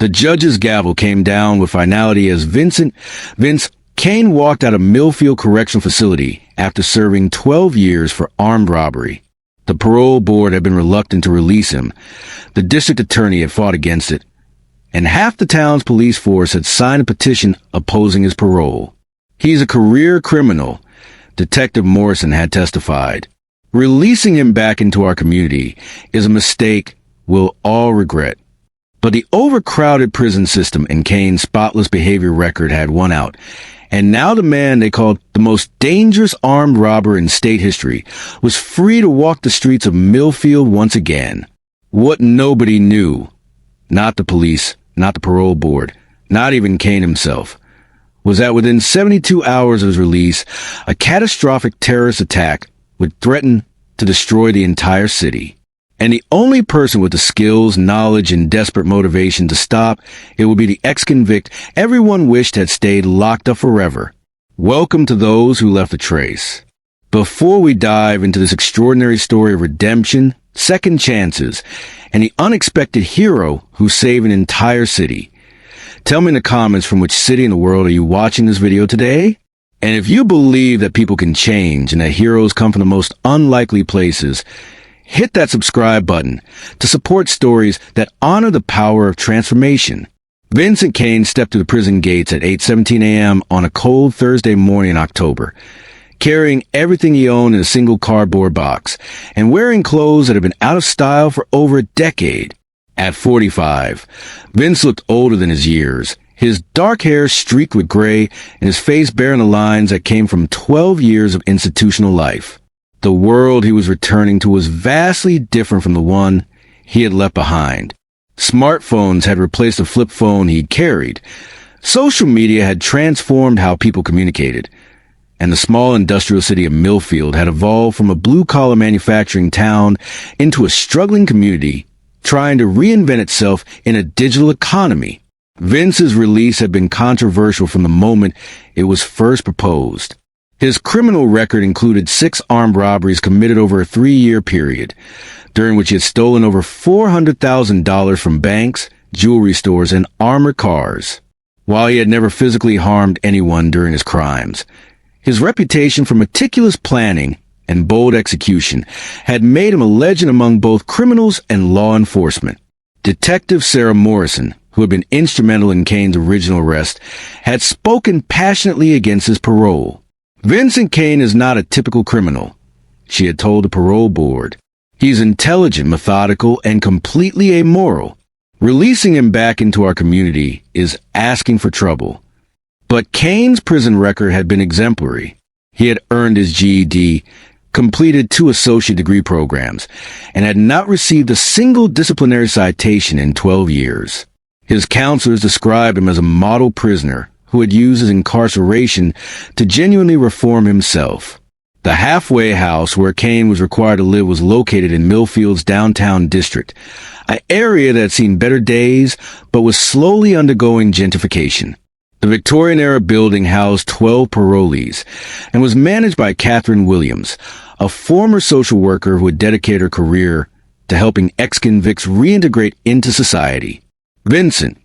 The judge's gavel came down with finality as Vince Kane walked out of Millfield Correctional Facility after serving 12 years for armed robbery. The parole board had been reluctant to release him. The district attorney had fought against it, and half the town's police force had signed a petition opposing his parole. He's a career criminal, Detective Morrison had testified. Releasing him back into our community is a mistake we'll all regret. But the overcrowded prison system and Kane's spotless behavior record had won out, and now the man they called the most dangerous armed robber in state history was free to walk the streets of Millfield once again. What nobody knew, not the police, not the parole board, not even Kane himself, was that within 72 hours of his release, a catastrophic terrorist attack would threaten to destroy the entire city. And the only person with the skills, knowledge, and desperate motivation to stop it would be the ex-convict everyone wished had stayed locked up forever. Welcome to those who left a trace. Before we dive into this extraordinary story of redemption, second chances, and the unexpected hero who saved an entire city, tell me in the comments from which city in the world are you watching this video today? And if you believe that people can change and that heroes come from the most unlikely places, hit that subscribe button to support stories that honor the power of transformation. Vincent Kane stepped through the prison gates at 8:17 a.m. on a cold Thursday morning in October, carrying everything he owned in a single cardboard box and wearing clothes that had been out of style for over a decade. At 45, Vince looked older than his years, his dark hair streaked with gray and his face bearing the lines that came from 12 years of institutional life. The world he was returning to was vastly different from the one he had left behind. Smartphones had replaced the flip phone he'd carried. Social media had transformed how people communicated. And the small industrial city of Millfield had evolved from a blue-collar manufacturing town into a struggling community trying to reinvent itself in a digital economy. Vince's release had been controversial from the moment it was first proposed. His criminal record included 6 armed robberies committed over a 3-year period, during which he had stolen over $400,000 from banks, jewelry stores, and armored cars. While he had never physically harmed anyone during his crimes, his reputation for meticulous planning and bold execution had made him a legend among both criminals and law enforcement. Detective Sarah Morrison, who had been instrumental in Kane's original arrest, had spoken passionately against his parole. Vincent Kane is not a typical criminal, she had told the parole board. He's intelligent, methodical, and completely amoral. Releasing him back into our community is asking for trouble. But Kane's prison record had been exemplary. He had earned his GED, completed 2 associate degree programs, and had not received a single disciplinary citation in 12 years. His counselors described him as a model prisoner who had used his incarceration to genuinely reform himself. The halfway house where Kane was required to live was located in Millfield's downtown district, an area that had seen better days but was slowly undergoing gentrification. The Victorian-era building housed 12 parolees and was managed by Catherine Williams, a former social worker who had dedicated her career to helping ex-convicts reintegrate into society. Vincent,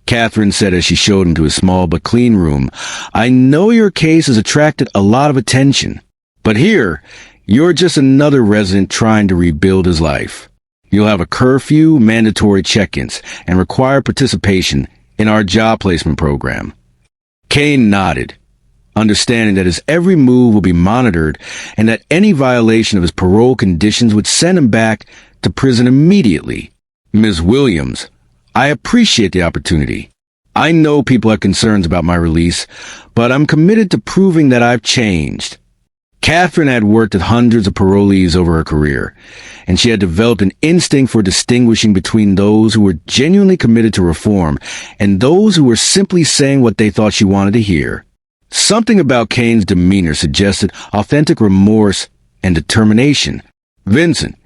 Catherine said as she showed him to his small but clean room, I know your case has attracted a lot of attention, but here, you're just another resident trying to rebuild his life. You'll have a curfew, mandatory check-ins, and required participation in our job placement program. Kane nodded, understanding that his every move would be monitored and that any violation of his parole conditions would send him back to prison immediately. Ms. Williams, I appreciate the opportunity. I know people have concerns about my release, but I'm committed to proving that I've changed. Catherine had worked with hundreds of parolees over her career, and she had developed an instinct for distinguishing between those who were genuinely committed to reform and those who were simply saying what they thought she wanted to hear. Something about Kane's demeanor suggested authentic remorse and determination. Vincent,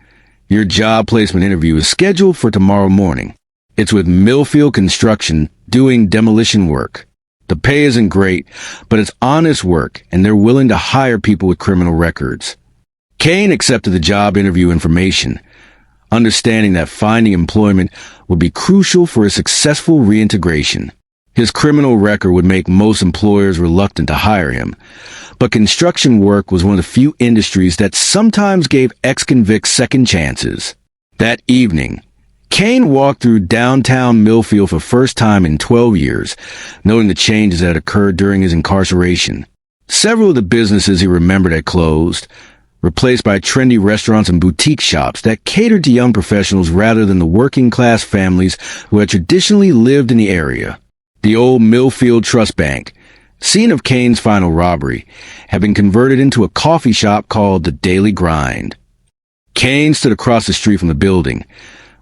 your job placement interview is scheduled for tomorrow morning. It's with Millfield Construction doing demolition work. The pay isn't great, but it's honest work, and they're willing to hire people with criminal records. Kane accepted the job interview information. understanding that finding employment would be crucial for his successful reintegration. His criminal record would make most employers reluctant to hire him, but construction work was one of the few industries that sometimes gave ex-convicts second chances. That evening, Kane walked through downtown Millfield for the first time in 12 years, noting the changes that had occurred during his incarceration. Several of the businesses he remembered had closed, replaced by trendy restaurants and boutique shops that catered to young professionals rather than the working-class families who had traditionally lived in the area. The old Millfield Trust Bank, scene of Kane's final robbery, had been converted into a coffee shop called the Daily Grind. Kane stood across the street from the building,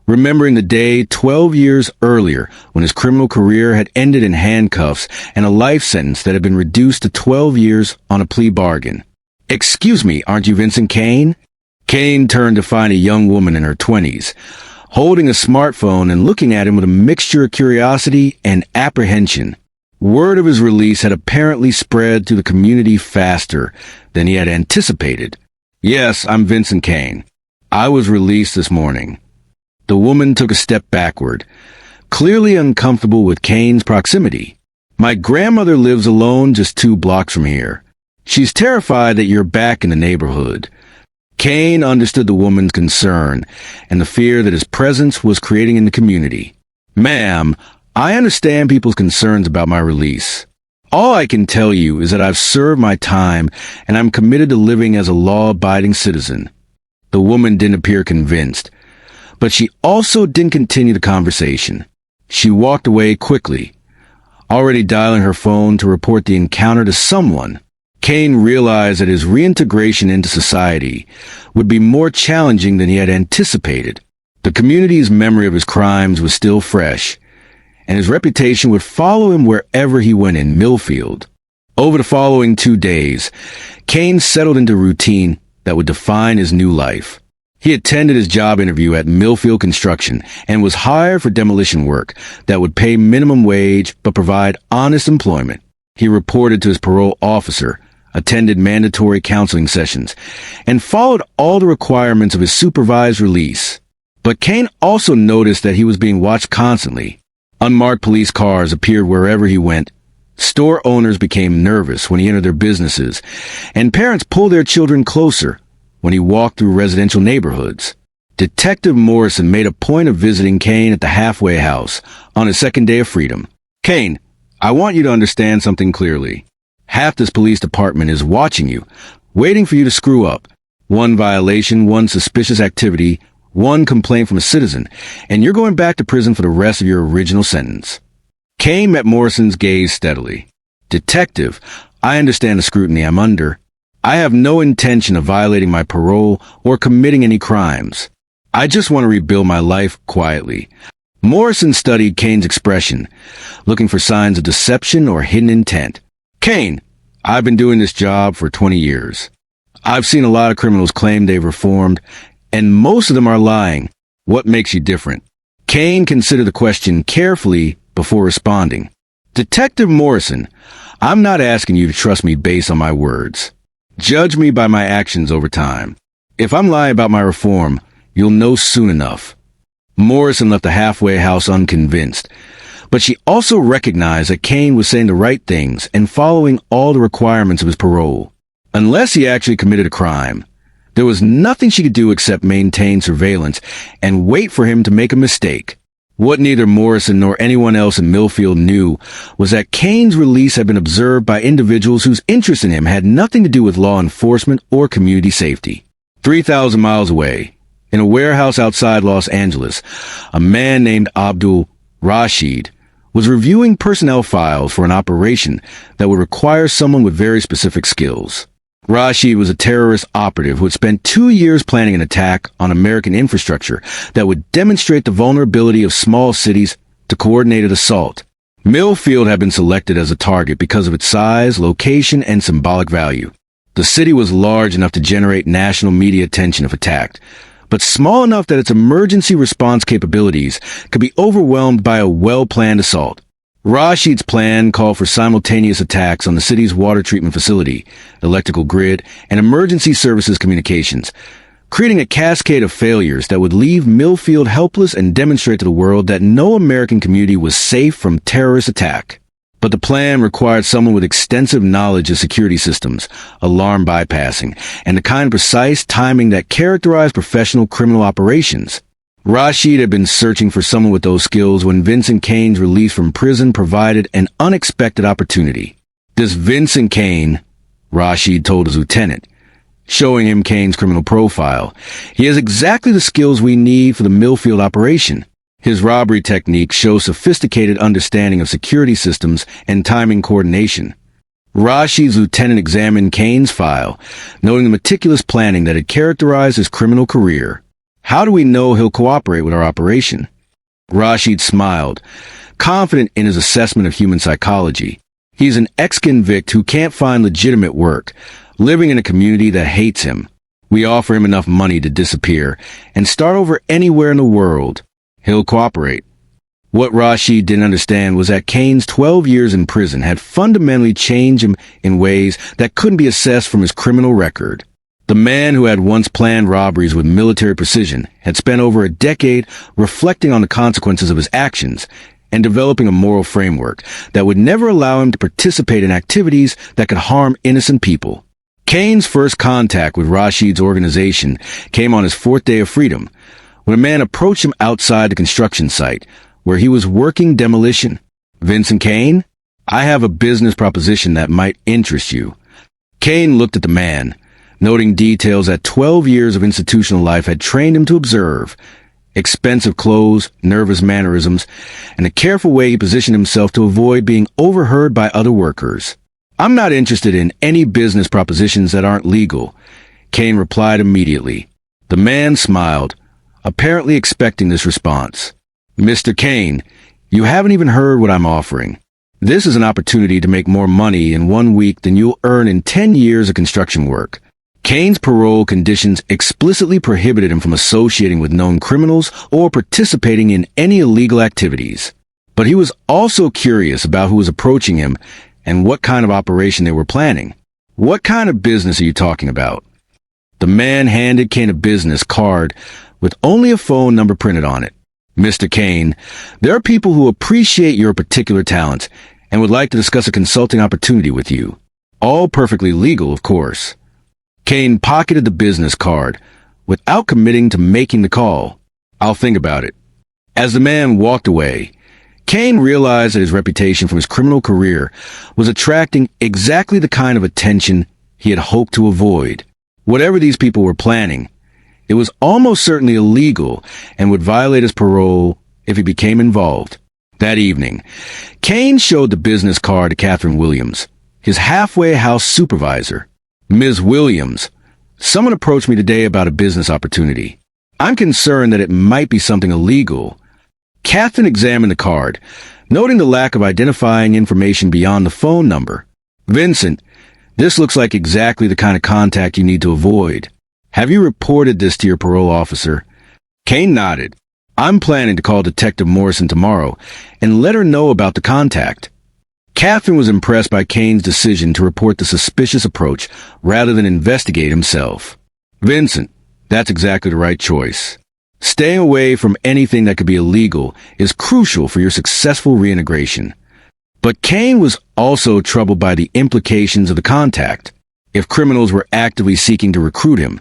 remembering the day 12 years earlier when his criminal career had ended in handcuffs and a life sentence that had been reduced to 12 years on a plea bargain. "Excuse me, aren't you Vincent Kane?" Kane turned to find a young woman in her 20s, holding a smartphone and looking at him with a mixture of curiosity and apprehension. Word of his release had apparently spread to the community faster than he had anticipated. "Yes, I'm Vincent Kane. I was released this morning." The woman took a step backward, clearly uncomfortable with Kane's proximity. "My grandmother lives alone just 2 blocks from here. She's terrified that you're back in the neighborhood." Kane understood the woman's concern and the fear that his presence was creating in the community. "Ma'am, I understand people's concerns about my release. All I can tell you is that I've served my time and I'm committed to living as a law-abiding citizen." The woman didn't appear convinced, but she also didn't continue the conversation. She walked away quickly, already dialing her phone to report the encounter to someone. Kane realized that his reintegration into society would be more challenging than he had anticipated. The community's memory of his crimes was still fresh, and his reputation would follow him wherever he went in Millfield. Over the following 2 days, Kane settled into a routine that would define his new life. He attended his job interview at Millfield Construction and was hired for demolition work that would pay minimum wage but provide honest employment. He reported to his parole officer, attended mandatory counseling sessions, and followed all the requirements of his supervised release. But Kane also noticed that he was being watched constantly. Unmarked police cars appeared wherever he went. Store owners became nervous when he entered their businesses, and parents pulled their children closer when he walked through residential neighborhoods. Detective Morrison made a point of visiting Kane at the halfway house on his second day of freedom. "Kane, I want you to understand something clearly. Half this police department is watching you, waiting for you to screw up. One violation, one suspicious activity, one complaint from a citizen, and you're going back to prison for the rest of your original sentence." Kane met Morrison's gaze steadily. "Detective, I understand the scrutiny I'm under. I have no intention of violating my parole or committing any crimes. I just want to rebuild my life quietly." Morrison studied Kane's expression, looking for signs of deception or hidden intent. "Kane, I've been doing this job for 20 years. I've seen a lot of criminals claim they've reformed, and most of them are lying. What makes you different?" Kane considered the question carefully before responding. "Detective Morrison, I'm not asking you to trust me based on my words. Judge me by my actions over time. If I'm lying about my reform, you'll know soon enough." Morrison left the halfway house unconvinced, but she also recognized that Kane was saying the right things and following all the requirements of his parole. Unless he actually committed a crime, there was nothing she could do except maintain surveillance and wait for him to make a mistake. What neither Morrison nor anyone else in Millfield knew was that Kane's release had been observed by individuals whose interest in him had nothing to do with law enforcement or community safety. 3,000 miles away, in a warehouse outside Los Angeles, a man named Abdul Rashid was reviewing personnel files for an operation that would require someone with very specific skills. Rashid was a terrorist operative who had spent 2 years planning an attack on American infrastructure that would demonstrate the vulnerability of small cities to coordinated assault. Millfield had been selected as a target because of its size, location, and symbolic value. The city was large enough to generate national media attention if attacked, but small enough that its emergency response capabilities could be overwhelmed by a well-planned assault. Rashid's plan called for simultaneous attacks on the city's water treatment facility, electrical grid, and emergency services communications, creating a cascade of failures that would leave Millfield helpless and demonstrate to the world that no American community was safe from terrorist attack. But the plan required someone with extensive knowledge of security systems, alarm bypassing, and the kind of precise timing that characterized professional criminal operations. Rashid had been searching for someone with those skills when Vincent Kane's release from prison provided an unexpected opportunity. This Vincent Kane, Rashid told his lieutenant, showing him Kane's criminal profile. He has exactly the skills we need for the Millfield operation. His robbery techniques show sophisticated understanding of security systems and timing coordination. Rashid's lieutenant examined Kane's file, noting the meticulous planning that had characterized his criminal career. How do we know he'll cooperate with our operation? Rashid smiled, confident in his assessment of human psychology. He's an ex-convict who can't find legitimate work, living in a community that hates him. We offer him enough money to disappear and start over anywhere in the world. He'll cooperate. What Rashid didn't understand was that Kane's 12 years in prison had fundamentally changed him in ways that couldn't be assessed from his criminal record. The man who had once planned robberies with military precision had spent over a decade reflecting on the consequences of his actions and developing a moral framework that would never allow him to participate in activities that could harm innocent people. Kane's first contact with Rashid's organization came on his fourth day of freedom, when a man approached him outside the construction site, where he was working demolition. "Vincent Kane, I have a business proposition that might interest you." Kane looked at the man, noting details that 12 years of institutional life had trained him to observe: expensive clothes, nervous mannerisms, and a careful way he positioned himself to avoid being overheard by other workers. "I'm not interested in any business propositions that aren't legal," Kane replied immediately. The man smiled, apparently expecting this response. "Mr. Kane, you haven't even heard what I'm offering. This is an opportunity to make more money in 1 week than you'll earn in 10 years of construction work." Kane's parole conditions explicitly prohibited him from associating with known criminals or participating in any illegal activities. But he was also curious about who was approaching him and what kind of operation they were planning. "What kind of business are you talking about?" The man handed Kane a business card with only a phone number printed on it. "Mr. Kane, there are people who appreciate your particular talents and would like to discuss a consulting opportunity with you. All perfectly legal, of course." Kane pocketed the business card without committing to making the call. "I'll think about it." As the man walked away, Kane realized that his reputation from his criminal career was attracting exactly the kind of attention he had hoped to avoid. Whatever these people were planning, it was almost certainly illegal and would violate his parole if he became involved. That evening, Kane showed the business card to Catherine Williams, his halfway house supervisor. "Ms. Williams, someone approached me today about a business opportunity. I'm concerned that it might be something illegal." Catherine examined the card, noting the lack of identifying information beyond the phone number. "Vincent, this looks like exactly the kind of contact you need to avoid. Have you reported this to your parole officer?" Kane nodded. "I'm planning to call Detective Morrison tomorrow and let her know about the contact." Catherine was impressed by Kane's decision to report the suspicious approach rather than investigate himself. "Vincent, that's exactly the right choice. Staying away from anything that could be illegal is crucial for your successful reintegration." But Kane was also troubled by the implications of the contact. If criminals were actively seeking to recruit him,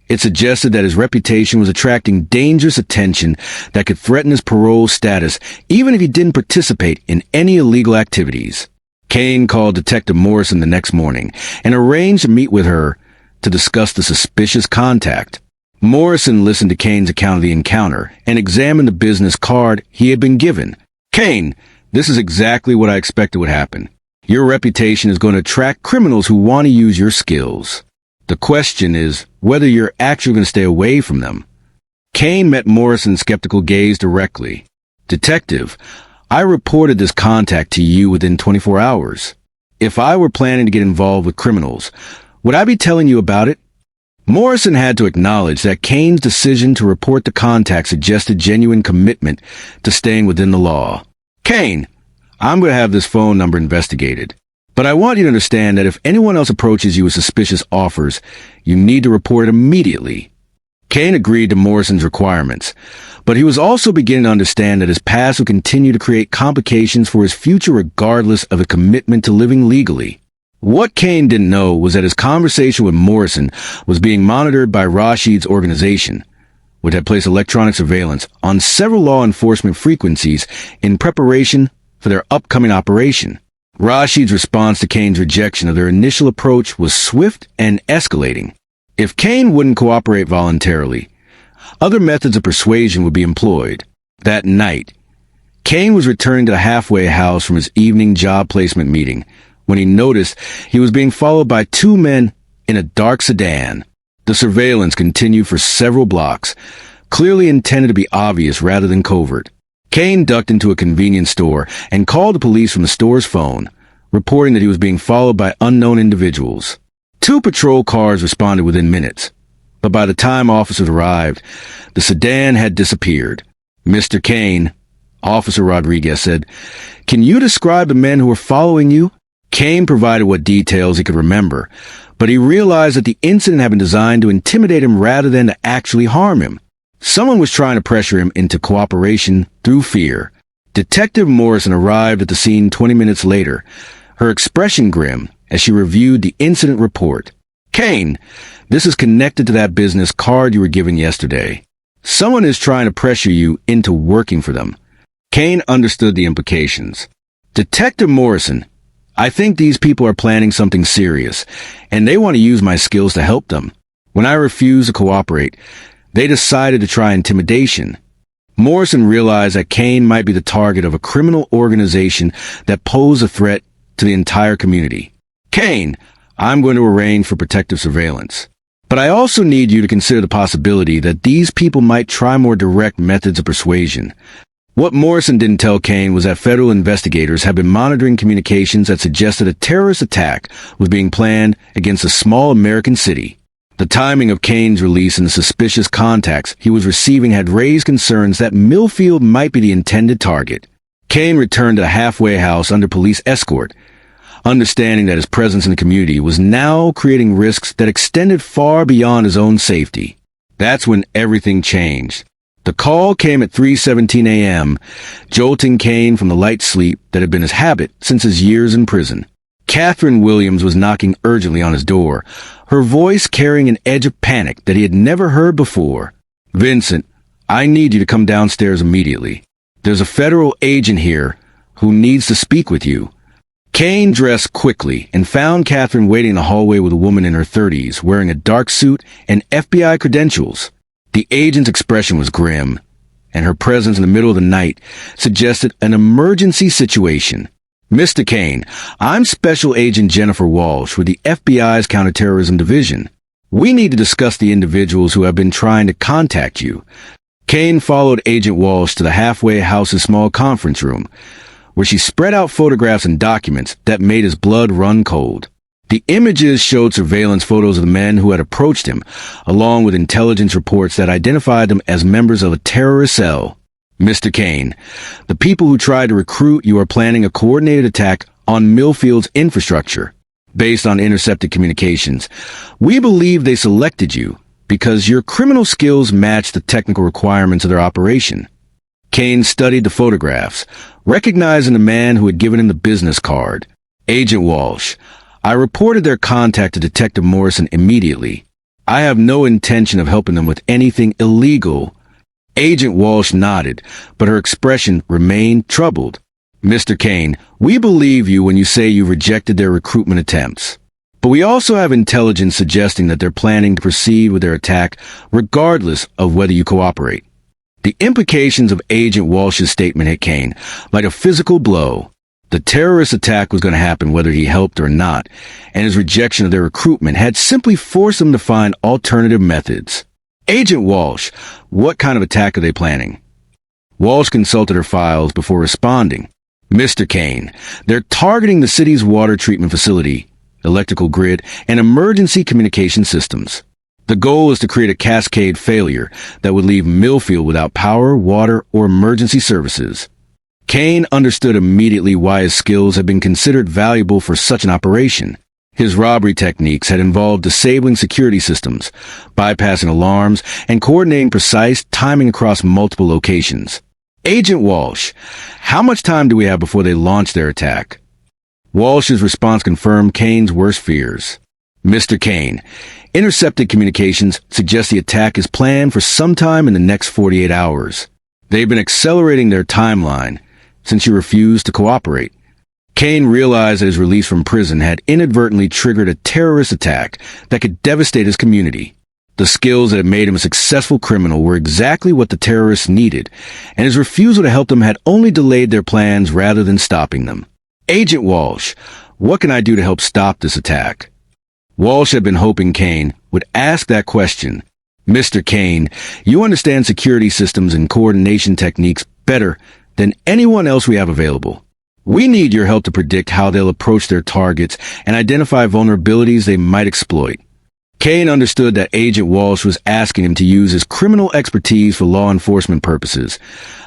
it suggested that his reputation was attracting dangerous attention that could threaten his parole status even if he didn't participate in any illegal activities. Kane called Detective Morrison the next morning and arranged to meet with her to discuss the suspicious contact. Morrison listened to Kane's account of the encounter and examined the business card he had been given. "Kane, this is exactly what I expected would happen. Your reputation is going to attract criminals who want to use your skills. The question is whether you're actually going to stay away from them." Kane met Morrison's skeptical gaze directly. "Detective, I reported this contact to you within 24 hours. If I were planning to get involved with criminals, would I be telling you about it?" Morrison had to acknowledge that Kane's decision to report the contact suggested genuine commitment to staying within the law. "Kane, I'm going to have this phone number investigated. But I want you to understand that if anyone else approaches you with suspicious offers, you need to report it immediately." Kane agreed to Morrison's requirements, but he was also beginning to understand that his past would continue to create complications for his future regardless of a commitment to living legally. What Kane didn't know was that his conversation with Morrison was being monitored by Rashid's organization, which had placed electronic surveillance on several law enforcement frequencies in preparation for their upcoming operation. Rashid's response to Kane's rejection of their initial approach was swift and escalating. If Kane wouldn't cooperate voluntarily, other methods of persuasion would be employed. That night, Kane was returning to the halfway house from his evening job placement meeting when he noticed he was being followed by two men in a dark sedan. The surveillance continued for several blocks, clearly intended to be obvious rather than covert. Kane ducked into a convenience store and called the police from the store's phone, reporting that he was being followed by unknown individuals. 2 patrol cars responded within minutes, but by the time officers arrived, the sedan had disappeared. "Mr. Kane," Officer Rodriguez said, "can you describe the men who were following you?" Kane provided what details he could remember, but he realized that the incident had been designed to intimidate him rather than to actually harm him. Someone was trying to pressure him into cooperation through fear. Detective Morrison arrived at the scene 20 minutes later, her expression grim as she reviewed the incident report. "Kane, this is connected to that business card you were given yesterday. Someone is trying to pressure you into working for them." Kane understood the implications. "Detective Morrison, I think these people are planning something serious, and they want to use my skills to help them. When I refused to cooperate, they decided to try intimidation." Morrison realized that Kane might be the target of a criminal organization that posed a threat to the entire community. "Kane, I'm going to arrange for protective surveillance. But I also need you to consider the possibility that these people might try more direct methods of persuasion." What Morrison didn't tell Kane was that federal investigators had been monitoring communications that suggested a terrorist attack was being planned against a small American city. The timing of Kane's release and the suspicious contacts he was receiving had raised concerns that Millfield might be the intended target. Kane returned to the halfway house under police escort, understanding that his presence in the community was now creating risks that extended far beyond his own safety. That's when everything changed. The call came at 3:17 a.m., jolting Kane from the light sleep that had been his habit since his years in prison. Catherine Williams was knocking urgently on his door, her voice carrying an edge of panic that he had never heard before. "Vincent, I need you to come downstairs immediately. There's a federal agent here who needs to speak with you." Kane dressed quickly and found Catherine waiting in the hallway with a woman in her 30s wearing a dark suit and FBI credentials. The agent's expression was grim, and her presence in the middle of the night suggested an emergency situation. "Mr. Kane, I'm Special Agent Jennifer Walsh with the FBI's Counterterrorism Division. We need to discuss the individuals who have been trying to contact you." Kane followed Agent Walsh to the halfway house's small conference room, where she spread out photographs and documents that made his blood run cold. The images showed surveillance photos of the men who had approached him, along with intelligence reports that identified them as members of a terrorist cell. "Mr. Kane, the people who tried to recruit you are planning a coordinated attack on Millfield's infrastructure. Based on intercepted communications, we believe they selected you because your criminal skills match the technical requirements of their operation." Kane studied the photographs, recognizing the man who had given him the business card. "Agent Walsh, I reported their contact to Detective Morrison immediately. I have no intention of helping them with anything illegal." Agent Walsh nodded, but her expression remained troubled. "Mr. Kane, we believe you when you say you rejected their recruitment attempts. But we also have intelligence suggesting that they're planning to proceed with their attack regardless of whether you cooperate." The implications of Agent Walsh's statement hit Kane like a physical blow. The terrorist attack was going to happen whether he helped or not, and his rejection of their recruitment had simply forced him to find alternative methods. "Agent Walsh, what kind of attack are they planning?" Walsh consulted her files before responding. "Mr. Kane, they're targeting the city's water treatment facility, electrical grid, and emergency communication systems. The goal is to create a cascade failure that would leave Millfield without power, water, or emergency services." Kane understood immediately why his skills had been considered valuable for such an operation. His robbery techniques had involved disabling security systems, bypassing alarms, and coordinating precise timing across multiple locations. Agent Walsh, how much time do we have before they launch their attack? Walsh's response confirmed Kane's worst fears. Mr. Kane, intercepted communications suggest the attack is planned for sometime in the next 48 hours. They've been accelerating their timeline since you refused to cooperate. Kane realized that his release from prison had inadvertently triggered a terrorist attack that could devastate his community. The skills that had made him a successful criminal were exactly what the terrorists needed, and his refusal to help them had only delayed their plans rather than stopping them. Agent Walsh, what can I do to help stop this attack? Walsh had been hoping Kane would ask that question. Mr. Kane, you understand security systems and coordination techniques better than anyone else we have available. We need your help to predict how they'll approach their targets and identify vulnerabilities they might exploit. Kane understood that Agent Walsh was asking him to use his criminal expertise for law enforcement purposes,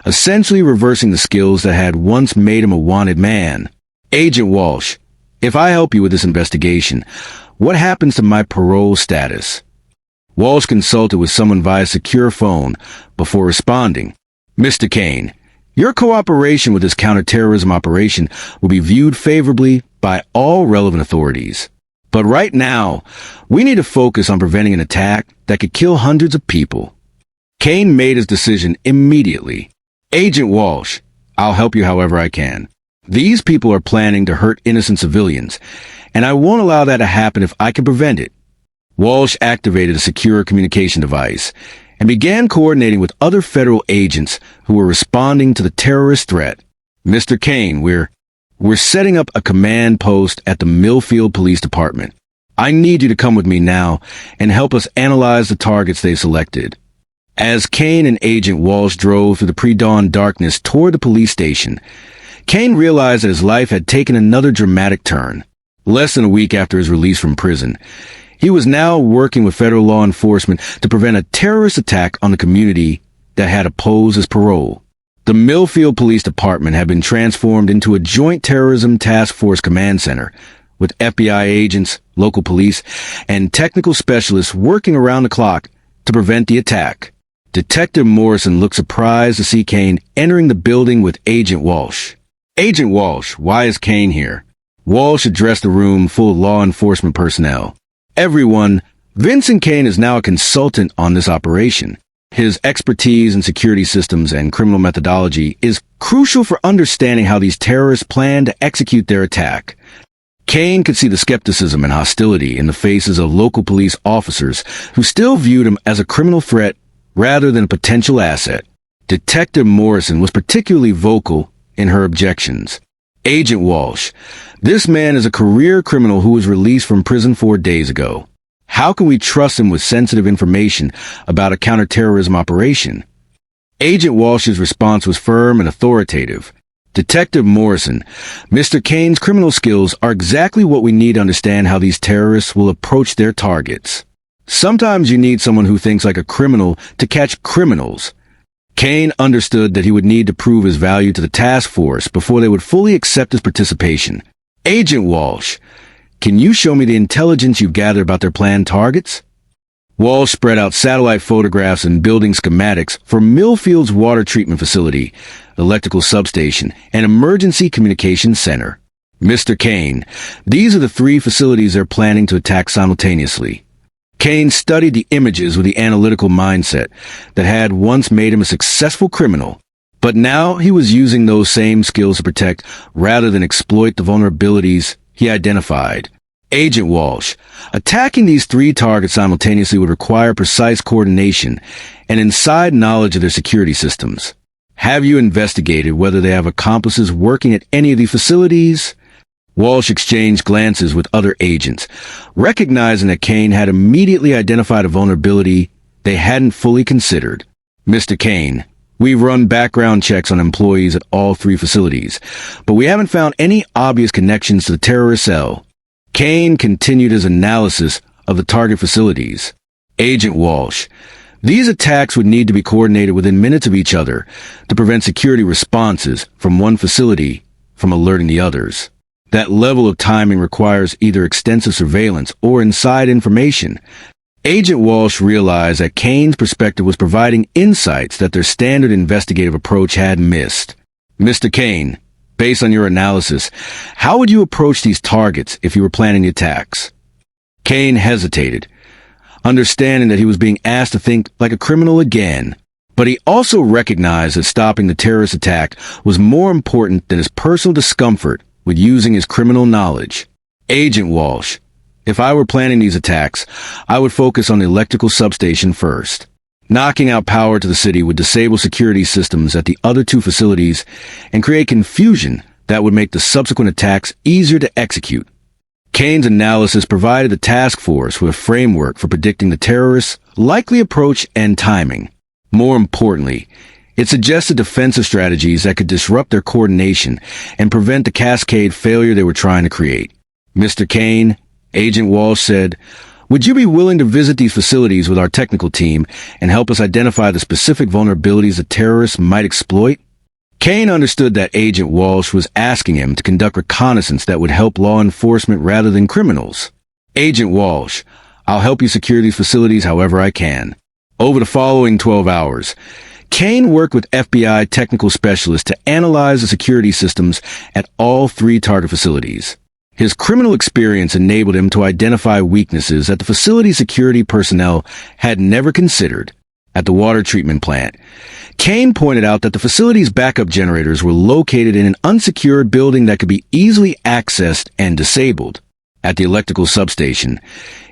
essentially reversing the skills that had once made him a wanted man. Agent Walsh, if I help you with this investigation, what happens to my parole status? Walsh consulted with someone via secure phone before responding. Mr. Kane, your cooperation with this counterterrorism operation will be viewed favorably by all relevant authorities. But right now, we need to focus on preventing an attack that could kill hundreds of people. Kane made his decision immediately. Agent Walsh, I'll help you however I can. These people are planning to hurt innocent civilians, and I won't allow that to happen if I can prevent it. Walsh activated a secure communication device and began coordinating with other federal agents who were responding to the terrorist threat. Mr. Kane, we're setting up a command post at the Millfield Police Department. I need you to come with me now and help us analyze the targets they selected. As Kane and Agent Walsh drove through the pre-dawn darkness toward the police station, Kane realized that his life had taken another dramatic turn. Less than a week after his release from prison, he was now working with federal law enforcement to prevent a terrorist attack on the community that had opposed his parole. The Millfield Police Department had been transformed into a joint terrorism task force command center, with FBI agents, local police, and technical specialists working around the clock to prevent the attack. Detective Morrison looked surprised to see Kane entering the building with Agent Walsh. Agent Walsh, why is Kane here? Walsh addressed the room full of law enforcement personnel. Everyone, Vincent Kane is now a consultant on this operation. His expertise in security systems and criminal methodology is crucial for understanding how these terrorists plan to execute their attack. Kane could see the skepticism and hostility in the faces of local police officers who still viewed him as a criminal threat rather than a potential asset. Detective Morrison was particularly vocal in her objections. Agent Walsh, this man is a career criminal who was released from prison 4 days ago. How can we trust him with sensitive information about a counterterrorism operation? Agent Walsh's response was firm and authoritative. Detective Morrison, Mr. Kane's criminal skills are exactly what we need to understand how these terrorists will approach their targets. Sometimes you need someone who thinks like a criminal to catch criminals. Kane understood that he would need to prove his value to the task force before they would fully accept his participation. Agent Walsh, can you show me the intelligence you've gathered about their planned targets? Walsh spread out satellite photographs and building schematics for Millfield's water treatment facility, electrical substation, and emergency communications center. Mr. Kane, these are the 3 facilities they're planning to attack simultaneously. Kane studied the images with the analytical mindset that had once made him a successful criminal, but now he was using those same skills to protect rather than exploit the vulnerabilities he identified. Agent Walsh, attacking these 3 targets simultaneously would require precise coordination and inside knowledge of their security systems. Have you investigated whether they have accomplices working at any of the facilities? Walsh exchanged glances with other agents, recognizing that Kane had immediately identified a vulnerability they hadn't fully considered. Mr. Kane, we've run background checks on employees at all 3 facilities, but we haven't found any obvious connections to the terrorist cell. Kane continued his analysis of the target facilities. Agent Walsh, these attacks would need to be coordinated within minutes of each other to prevent security responses from one facility from alerting the others. That level of timing requires either extensive surveillance or inside information. Agent Walsh realized that Kane's perspective was providing insights that their standard investigative approach had missed. Mr. Kane, based on your analysis, how would you approach these targets if you were planning the attacks? Kane hesitated, understanding that he was being asked to think like a criminal again. But he also recognized that stopping the terrorist attack was more important than his personal discomfort with using his criminal knowledge. Agent Walsh, if I were planning these attacks, I would focus on the electrical substation first. Knocking out power to the city would disable security systems at the other two facilities and create confusion that would make the subsequent attacks easier to execute. Kane's analysis provided the task force with a framework for predicting the terrorists' likely approach and timing. More importantly, it suggested defensive strategies that could disrupt their coordination and prevent the cascade failure they were trying to create. Mr. Kane, Agent Walsh said, would you be willing to visit these facilities with our technical team and help us identify the specific vulnerabilities the terrorists might exploit? Kane understood that Agent Walsh was asking him to conduct reconnaissance that would help law enforcement rather than criminals. Agent Walsh, I'll help you secure these facilities however I can. Over the following 12 hours, Kane worked with FBI technical specialists to analyze the security systems at all three target facilities. His criminal experience enabled him to identify weaknesses that the facility security personnel had never considered. At the water treatment plant, Kane pointed out that the facility's backup generators were located in an unsecured building that could be easily accessed and disabled. At the electrical substation,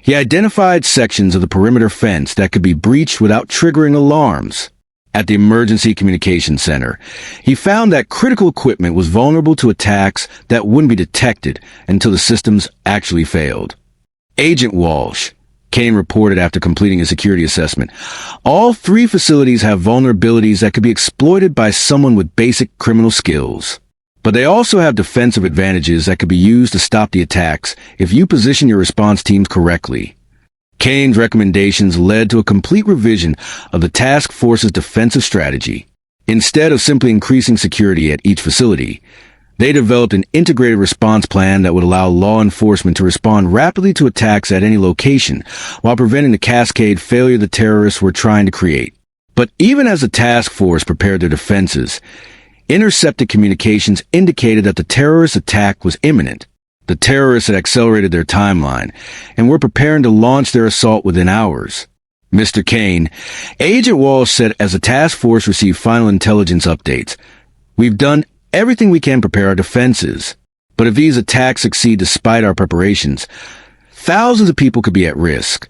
he identified sections of the perimeter fence that could be breached without triggering alarms. At the Emergency Communications Center, he found that critical equipment was vulnerable to attacks that wouldn't be detected until the systems actually failed. Agent Walsh, Kane reported after completing his security assessment, all three facilities have vulnerabilities that could be exploited by someone with basic criminal skills. But they also have defensive advantages that could be used to stop the attacks if you position your response teams correctly. Kane's recommendations led to a complete revision of the task force's defensive strategy. Instead of simply increasing security at each facility, they developed an integrated response plan that would allow law enforcement to respond rapidly to attacks at any location while preventing the cascade failure the terrorists were trying to create. But even as the task force prepared their defenses, intercepted communications indicated that the terrorist attack was imminent. The terrorists had accelerated their timeline and were preparing to launch their assault within hours. Mr. Kane, Agent Walsh said as the task force received final intelligence updates, we've done everything we can to prepare our defenses. But if these attacks succeed despite our preparations, thousands of people could be at risk.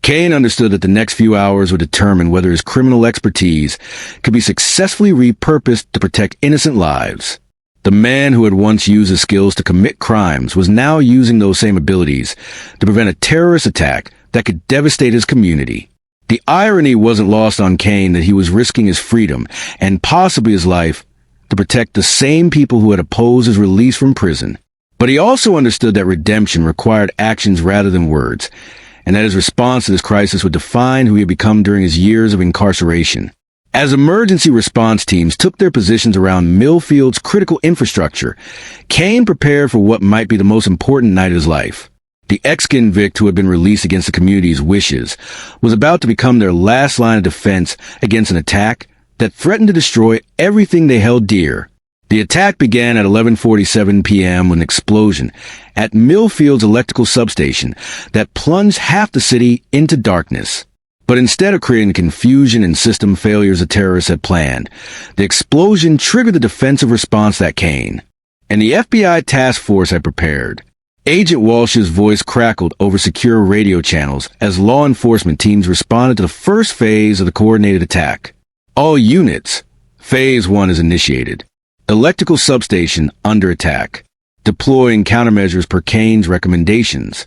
Kane understood that the next few hours would determine whether his criminal expertise could be successfully repurposed to protect innocent lives. The man who had once used his skills to commit crimes was now using those same abilities to prevent a terrorist attack that could devastate his community. The irony wasn't lost on Kane that he was risking his freedom and possibly his life to protect the same people who had opposed his release from prison. But he also understood that redemption required actions rather than words, and that his response to this crisis would define who he had become during his years of incarceration. As emergency response teams took their positions around Millfield's critical infrastructure, Kane prepared for what might be the most important night of his life. The ex-convict who had been released against the community's wishes was about to become their last line of defense against an attack that threatened to destroy everything they held dear. The attack began at 11:47 p.m. with an explosion at Millfield's electrical substation that plunged half the city into darkness. But instead of creating confusion and system failures the terrorists had planned, the explosion triggered the defensive response that Kane and the FBI task force had prepared. Agent Walsh's voice crackled over secure radio channels as law enforcement teams responded to the first phase of the coordinated attack. All units, Phase 1 is initiated. Electrical substation under attack. Deploying countermeasures per Kane's recommendations.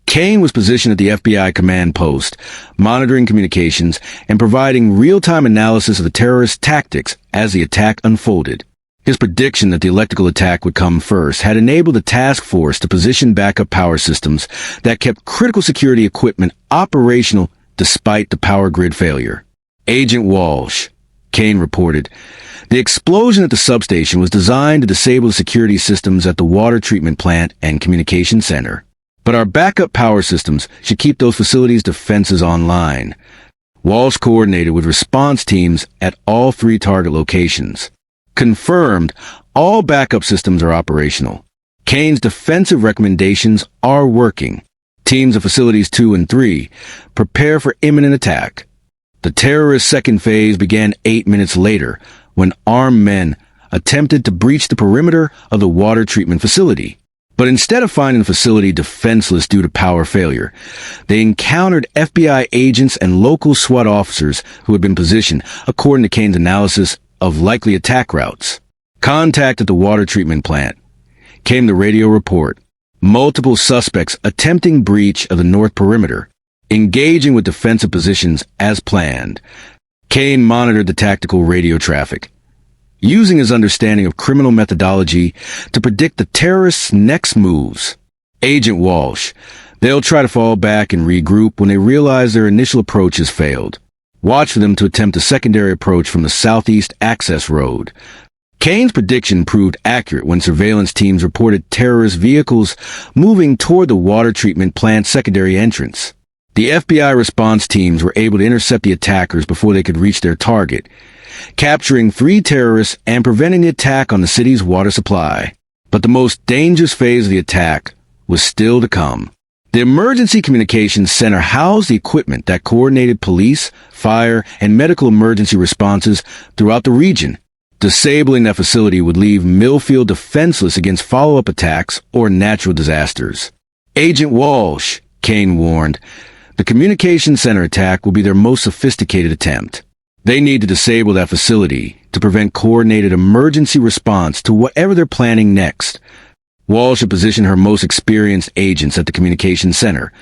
Kane was positioned at the FBI command post, monitoring communications and providing real-time analysis of the terrorist tactics as the attack unfolded. His prediction that the electrical attack would come first had enabled the task force to position backup power systems that kept critical security equipment operational despite the power grid failure. Agent Walsh, Kane reported. The explosion at the substation was designed to disable the security systems at the water treatment plant and communication center. But our backup power systems should keep those facilities' defenses online. Walsh coordinated with response teams at all 3 target locations. Confirmed, all backup systems are operational. Kane's defensive recommendations are working. Teams of Facilities 2 and 3 prepare for imminent attack. The terrorist second phase began 8 minutes later when armed men attempted to breach the perimeter of the water treatment facility. But instead of finding the facility defenseless due to power failure, they encountered FBI agents and local SWAT officers who had been positioned, according to Kane's analysis of likely attack routes. Contact at the water treatment plant. Came the radio report. Multiple suspects attempting breach of the north perimeter, engaging with defensive positions as planned. Kane monitored the tactical radio traffic, using his understanding of criminal methodology to predict the terrorists' next moves. Agent Walsh. They'll try to fall back and regroup when they realize their initial approach has failed. Watch for them to attempt a secondary approach from the southeast access road. Kane's prediction proved accurate when surveillance teams reported terrorist vehicles moving toward the water treatment plant's secondary entrance. The FBI response teams were able to intercept the attackers before they could reach their target, capturing 3 terrorists and preventing the attack on the city's water supply. But the most dangerous phase of the attack was still to come. The Emergency Communications Center housed the equipment that coordinated police, fire, and medical emergency responses throughout the region. Disabling that facility would leave Millfield defenseless against follow-up attacks or natural disasters. Agent Walsh, Kane warned, the Communications Center attack will be their most sophisticated attempt. They need to disable that facility to prevent coordinated emergency response to whatever they're planning next. Walsh had positioned her most experienced agents at the Communications Center,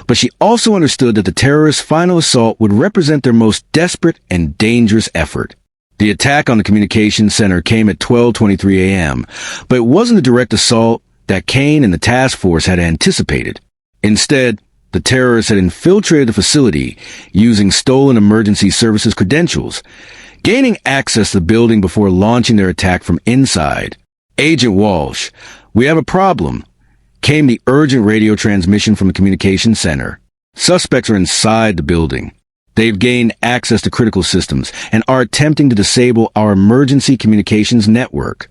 but she also understood that the terrorists' final assault would represent their most desperate and dangerous effort. The attack on the Communications Center came at 12:23 a.m., but it wasn't the direct assault that Kane and the task force had anticipated. Instead, the terrorists had infiltrated the facility using stolen emergency services credentials, gaining access to the building before launching their attack from inside. Agent Walsh, we have a problem, came the urgent radio transmission from the Communications Center. Suspects are inside the building. They've gained access to critical systems and are attempting to disable our emergency communications network.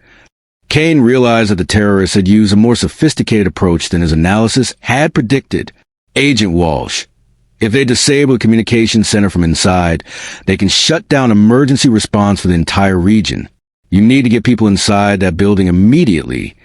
Kane realized that the terrorists had used a more sophisticated approach than his analysis had predicted. Agent Walsh, if they disable the communications center from inside, they can shut down emergency response for the entire region. You need to get people inside that building immediately.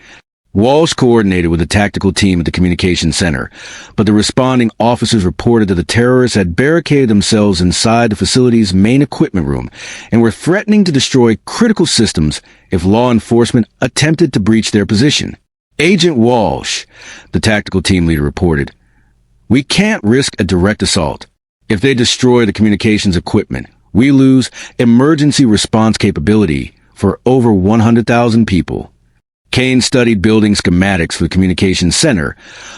Walsh coordinated with the tactical team at the communications center, but the responding officers reported that the terrorists had barricaded themselves inside the facility's main equipment room and were threatening to destroy critical systems if law enforcement attempted to breach their position. Agent Walsh, the tactical team leader reported, we can't risk a direct assault. If they destroy the communications equipment, we lose emergency response capability for over 100,000 people. Kane studied building schematics for the communications center,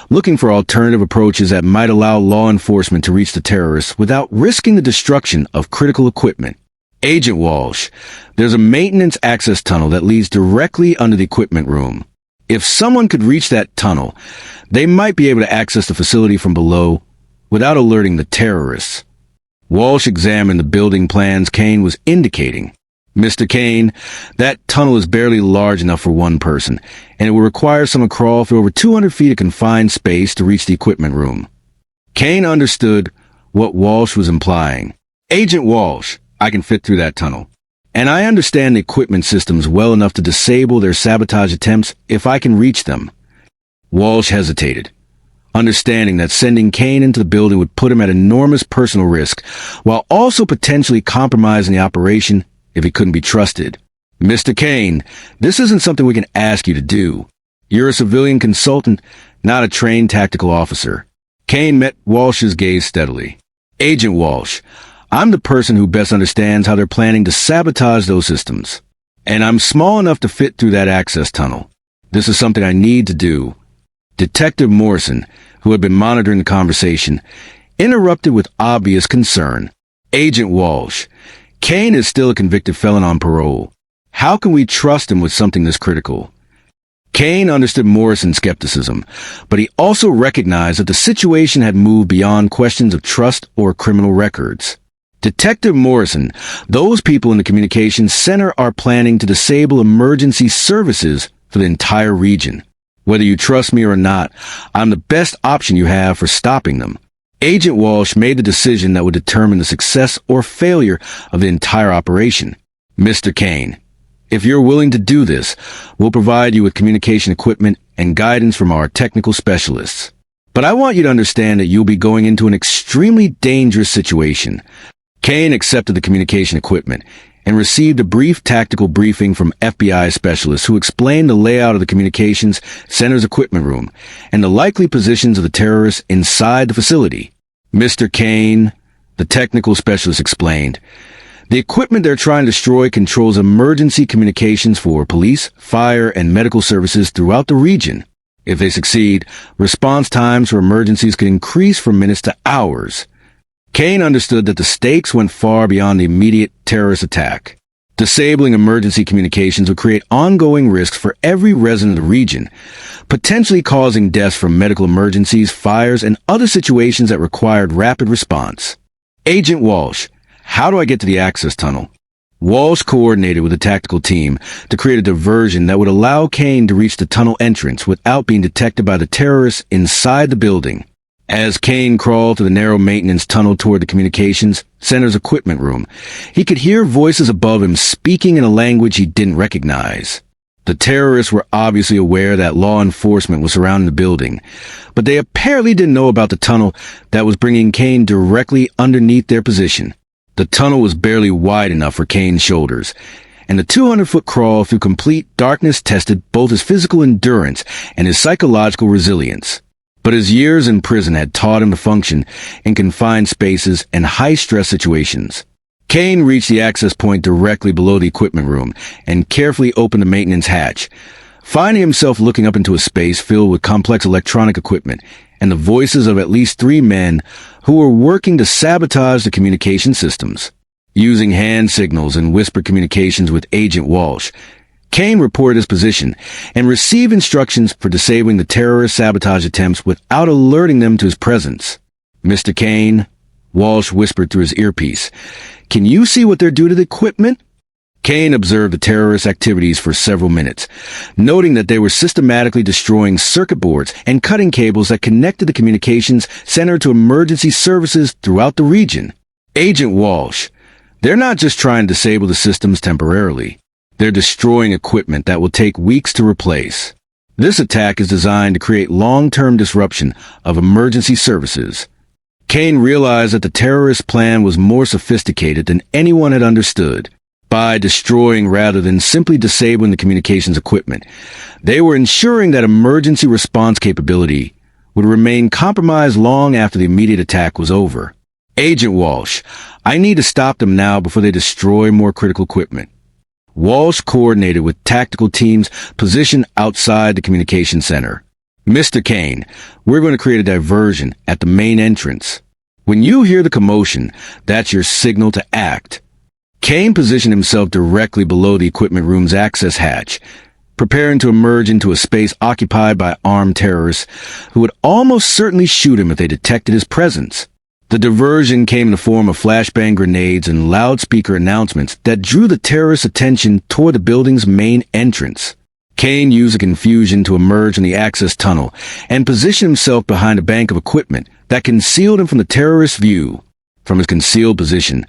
looking for alternative approaches that might allow law enforcement to reach the terrorists without risking the destruction of critical equipment. Agent Walsh, there's a maintenance access tunnel that leads directly under the equipment room. If someone could reach that tunnel, they might be able to access the facility from below without alerting the terrorists. Walsh examined the building plans Kane was indicating. Mr. Kane, that tunnel is barely large enough for one person, and it will require someone to crawl through over 200 feet of confined space to reach the equipment room. Kane understood what Walsh was implying. Agent Walsh, I can fit through that tunnel. And I understand the equipment systems well enough to disable their sabotage attempts if I can reach them. Walsh hesitated, understanding that sending Kane into the building would put him at enormous personal risk, while also potentially compromising the operation if he couldn't be trusted. Mr. Kane, this isn't something we can ask you to do. You're a civilian consultant, not a trained tactical officer. Kane met Walsh's gaze steadily. Agent Walsh, I'm the person who best understands how they're planning to sabotage those systems. And I'm small enough to fit through that access tunnel. This is something I need to do. Detective Morrison, who had been monitoring the conversation, interrupted with obvious concern. Agent Walsh, Kane is still a convicted felon on parole. How can we trust him with something this critical? Kane understood Morrison's skepticism, but he also recognized that the situation had moved beyond questions of trust or criminal records. Detective Morrison, those people in the communications center are planning to disable emergency services for the entire region. Whether you trust me or not, I'm the best option you have for stopping them. Agent Walsh made the decision that would determine the success or failure of the entire operation. Mr. Kane, if you're willing to do this, we'll provide you with communication equipment and guidance from our technical specialists. But I want you to understand that you'll be going into an extremely dangerous situation. Kane accepted the communication equipment and received a brief tactical briefing from FBI specialists who explained the layout of the communications center's equipment room and the likely positions of the terrorists inside the facility. Mr. Kane, the technical specialist explained, the equipment they're trying to destroy controls emergency communications for police, fire, and medical services throughout the region. If they succeed, response times for emergencies could increase from minutes to hours. Kane understood that the stakes went far beyond the immediate terrorist attack. Disabling emergency communications would create ongoing risks for every resident of the region, potentially causing deaths from medical emergencies, fires, and other situations that required rapid response. Agent Walsh, how do I get to the access tunnel? Walsh coordinated with the tactical team to create a diversion that would allow Kane to reach the tunnel entrance without being detected by the terrorists inside the building. As Kane crawled through the narrow maintenance tunnel toward the communications center's equipment room, he could hear voices above him speaking in a language he didn't recognize. The terrorists were obviously aware that law enforcement was surrounding the building, but they apparently didn't know about the tunnel that was bringing Kane directly underneath their position. The tunnel was barely wide enough for Kane's shoulders, and the 200-foot crawl through complete darkness tested both his physical endurance and his psychological resilience. But his years in prison had taught him to function in confined spaces and high-stress situations. Kane reached the access point directly below the equipment room and carefully opened the maintenance hatch, finding himself looking up into a space filled with complex electronic equipment and the voices of at least 3 men who were working to sabotage the communication systems. Using hand signals and whispered communications with Agent Walsh, Kane reported his position and received instructions for disabling the terrorist sabotage attempts without alerting them to his presence. Mr. Kane, Walsh whispered through his earpiece, can you see what they're doing to the equipment? Kane observed the terrorist activities for several minutes, noting that they were systematically destroying circuit boards and cutting cables that connected the communications center to emergency services throughout the region. Agent Walsh, they're not just trying to disable the systems temporarily. They're destroying equipment that will take weeks to replace. This attack is designed to create long-term disruption of emergency services. Kane realized that the terrorist plan was more sophisticated than anyone had understood. By destroying rather than simply disabling the communications equipment, they were ensuring that emergency response capability would remain compromised long after the immediate attack was over. Agent Walsh, I need to stop them now before they destroy more critical equipment. Walsh coordinated with tactical teams positioned outside the communication center. Mr. Kane, we're going to create a diversion at the main entrance. When you hear the commotion, that's your signal to act. Kane positioned himself directly below the equipment room's access hatch, preparing to emerge into a space occupied by armed terrorists who would almost certainly shoot him if they detected his presence. The diversion came in the form of flashbang grenades and loudspeaker announcements that drew the terrorists' attention toward the building's main entrance. Kane used the confusion to emerge in the access tunnel and position himself behind a bank of equipment that concealed him from the terrorists' view. From his concealed position,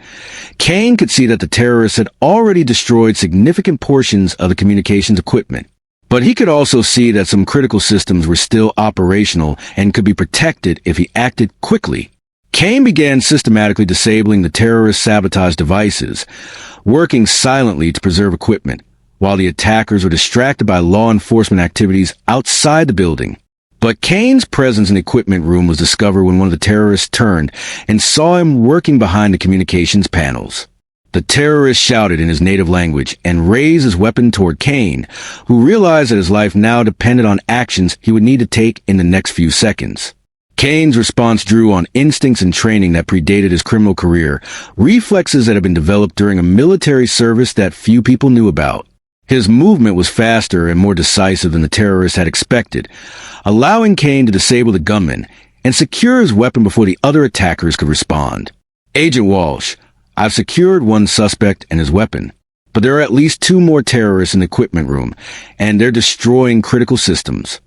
Kane could see that the terrorists had already destroyed significant portions of the communications equipment. But he could also see that some critical systems were still operational and could be protected if he acted quickly. Kane began systematically disabling the terrorist sabotage devices, working silently to preserve equipment, while the attackers were distracted by law enforcement activities outside the building. But Kane's presence in the equipment room was discovered when one of the terrorists turned and saw him working behind the communications panels. The terrorist shouted in his native language and raised his weapon toward Kane, who realized that his life now depended on actions he would need to take in the next few seconds. Kane's response drew on instincts and training that predated his criminal career, reflexes that had been developed during a military service that few people knew about. His movement was faster and more decisive than the terrorists had expected, allowing Kane to disable the gunman and secure his weapon before the other attackers could respond. Agent Walsh, I've secured one suspect and his weapon, but there are at least 2 more terrorists in the equipment room, and they're destroying critical systems.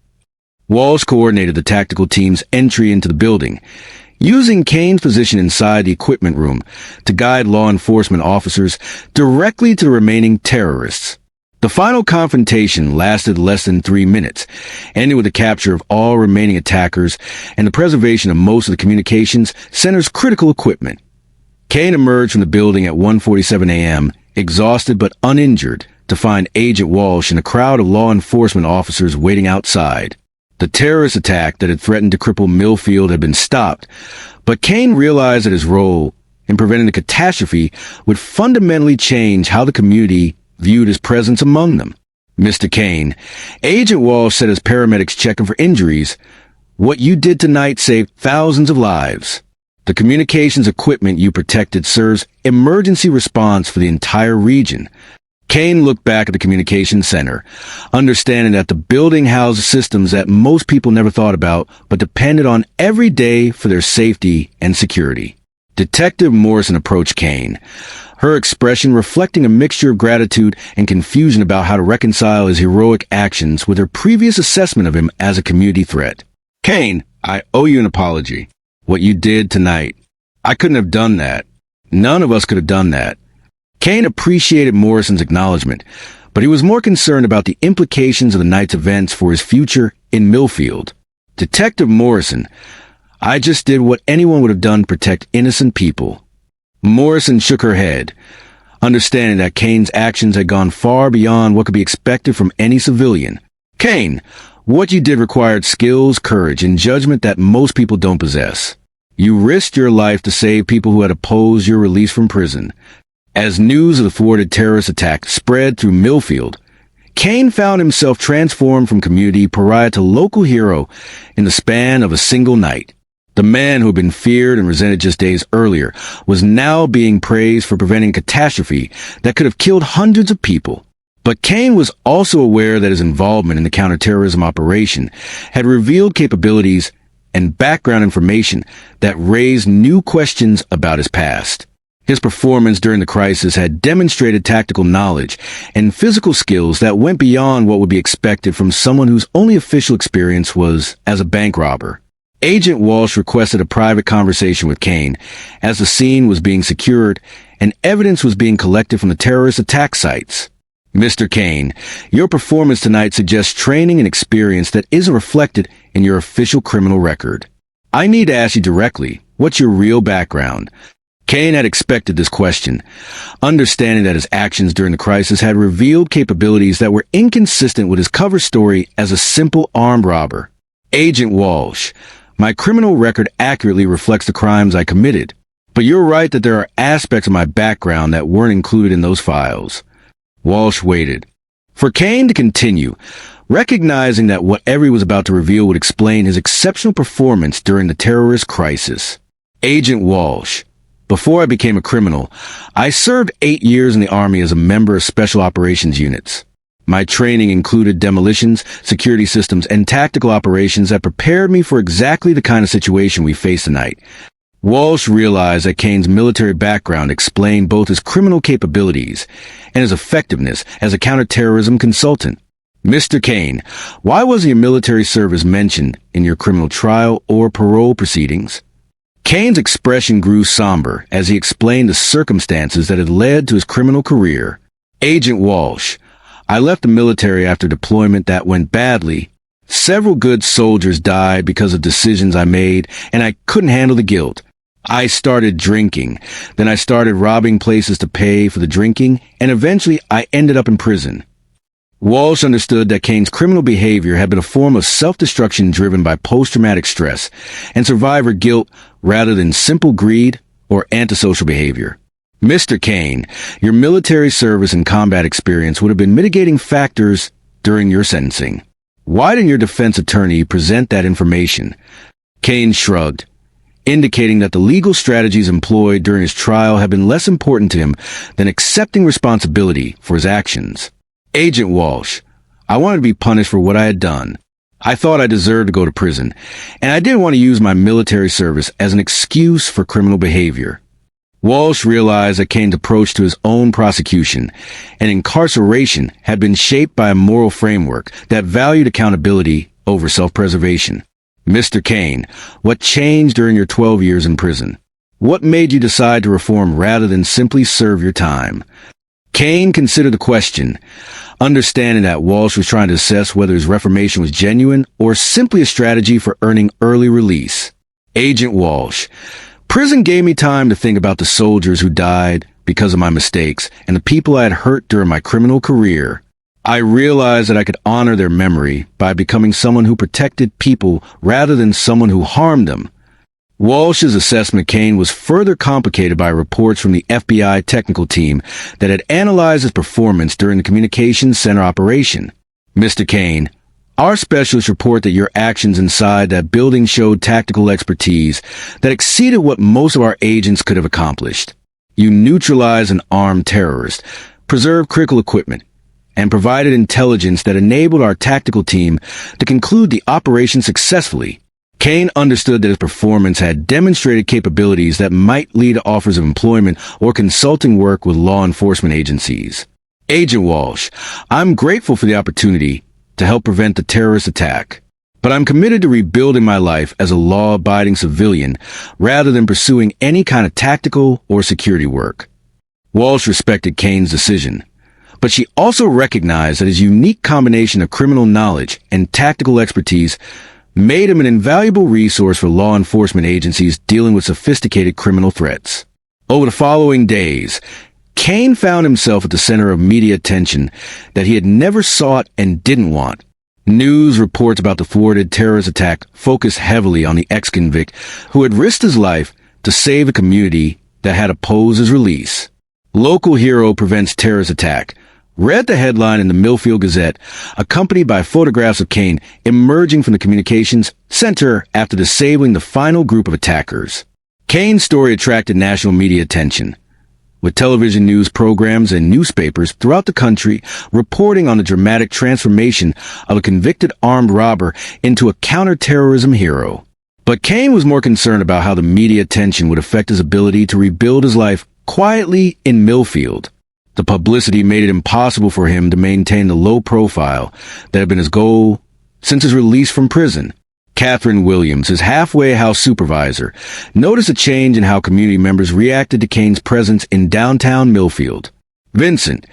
Walsh coordinated the tactical team's entry into the building, using Kane's position inside the equipment room to guide law enforcement officers directly to the remaining terrorists. The final confrontation lasted less than 3 minutes, ending with the capture of all remaining attackers and the preservation of most of the communications center's critical equipment. Kane emerged from the building at 1:47 a.m., exhausted but uninjured, to find Agent Walsh and a crowd of law enforcement officers waiting outside. The terrorist attack that had threatened to cripple Millfield had been stopped, but Kane realized that his role in preventing the catastrophe would fundamentally change how the community viewed his presence among them. Mr. Kane, Agent Walsh said as paramedics checked him for injuries, "What you did tonight saved thousands of lives. The communications equipment you protected serves emergency response for the entire region." Kane looked back at the communications center, understanding that the building housed systems that most people never thought about but depended on every day for their safety and security. Detective Morrison approached Kane, her expression reflecting a mixture of gratitude and confusion about how to reconcile his heroic actions with her previous assessment of him as a community threat. "Kane, I owe you an apology. What you did tonight, I couldn't have done that. None of us could have done that." Kane appreciated Morrison's acknowledgement, but he was more concerned about the implications of the night's events for his future in Millfield. "Detective Morrison, I just did what anyone would have done to protect innocent people." Morrison shook her head, understanding that Kane's actions had gone far beyond what could be expected from any civilian. "Kane, what you did required skills, courage, and judgment that most people don't possess. You risked your life to save people who had opposed your release from prison." As news of the thwarted terrorist attack spread through Millfield, Kane found himself transformed from community pariah to local hero in the span of a single night. The man who had been feared and resented just days earlier was now being praised for preventing a catastrophe that could have killed hundreds of people. But Kane was also aware that his involvement in the counterterrorism operation had revealed capabilities and background information that raised new questions about his past. His performance during the crisis had demonstrated tactical knowledge and physical skills that went beyond what would be expected from someone whose only official experience was as a bank robber. Agent Walsh requested a private conversation with Kane as the scene was being secured and evidence was being collected from the terrorist attack sites. "Mr. Kane, your performance tonight suggests training and experience that isn't reflected in your official criminal record. I need to ask you directly, what's your real background?" Kane had expected this question, understanding that his actions during the crisis had revealed capabilities that were inconsistent with his cover story as a simple armed robber. "Agent Walsh, my criminal record accurately reflects the crimes I committed, but you're right that there are aspects of my background that weren't included in those files." Walsh waited for Kane to continue, recognizing that whatever he was about to reveal would explain his exceptional performance during the terrorist crisis. "Agent Walsh, before I became a criminal, I served 8 years in the Army as a member of Special Operations Units. My training included demolitions, security systems, and tactical operations that prepared me for exactly the kind of situation we face tonight." Walsh realized that Kane's military background explained both his criminal capabilities and his effectiveness as a counterterrorism consultant. "Mr. Kane, why wasn't your military service mentioned in your criminal trial or parole proceedings?" Kane's expression grew somber as he explained the circumstances that had led to his criminal career. "Agent Walsh, I left the military after deployment that went badly. Several good soldiers died because of decisions I made, and I couldn't handle the guilt. I started drinking. Then I started robbing places to pay for the drinking, and eventually I ended up in prison." Walsh understood that Kane's criminal behavior had been a form of self-destruction driven by post-traumatic stress and survivor guilt rather than simple greed or antisocial behavior. "Mr. Kane, your military service and combat experience would have been mitigating factors during your sentencing. Why didn't your defense attorney present that information?" Kane shrugged, indicating that the legal strategies employed during his trial had been less important to him than accepting responsibility for his actions. Agent Walsh, I wanted to be punished for what I had done. I thought I deserved to go to prison, and I didn't want to use my military service as an excuse for criminal behavior. Walsh realized that Kane's approach to his own prosecution and incarceration had been shaped by a moral framework that valued accountability over self-preservation. Mr. Kane, what changed during your 12 years in prison? What made you decide to reform rather than simply serve your time? Kane considered the question, understanding that Walsh was trying to assess whether his reformation was genuine or simply a strategy for earning early release. Agent Walsh, prison gave me time to think about the soldiers who died because of my mistakes and the people I had hurt during my criminal career. I realized that I could honor their memory by becoming someone who protected people rather than someone who harmed them. Walsh's assessment of Kane was further complicated by reports from the FBI technical team that had analyzed his performance during the communications center operation. Mr. Kane, our specialists report that your actions inside that building showed tactical expertise that exceeded what most of our agents could have accomplished. You neutralized an armed terrorist, preserved critical equipment, and provided intelligence that enabled our tactical team to conclude the operation successfully. Kane understood that his performance had demonstrated capabilities that might lead to offers of employment or consulting work with law enforcement agencies. Agent Walsh, I'm grateful for the opportunity to help prevent the terrorist attack, but I'm committed to rebuilding my life as a law-abiding civilian rather than pursuing any kind of tactical or security work. Walsh respected Kane's decision, but she also recognized that his unique combination of criminal knowledge and tactical expertise made him an invaluable resource for law enforcement agencies dealing with sophisticated criminal threats. Over the following days, Kane found himself at the center of media attention that he had never sought and didn't want. News reports about the thwarted terrorist attack focused heavily on the ex-convict who had risked his life to save a community that had opposed his release. Local hero prevents terrorist attack read the headline in the Millfield Gazette, accompanied by photographs of Kane emerging from the communications center after disabling the final group of attackers. Kane's story attracted national media attention, with television news programs and newspapers throughout the country reporting on the dramatic transformation of a convicted armed robber into a counterterrorism hero. But Kane was more concerned about how the media attention would affect his ability to rebuild his life quietly in Millfield. The publicity made it impossible for him to maintain the low profile that had been his goal since his release from prison. Catherine Williams, his halfway house supervisor, noticed a change in how community members reacted to Kane's presence in downtown Millfield. Vincent,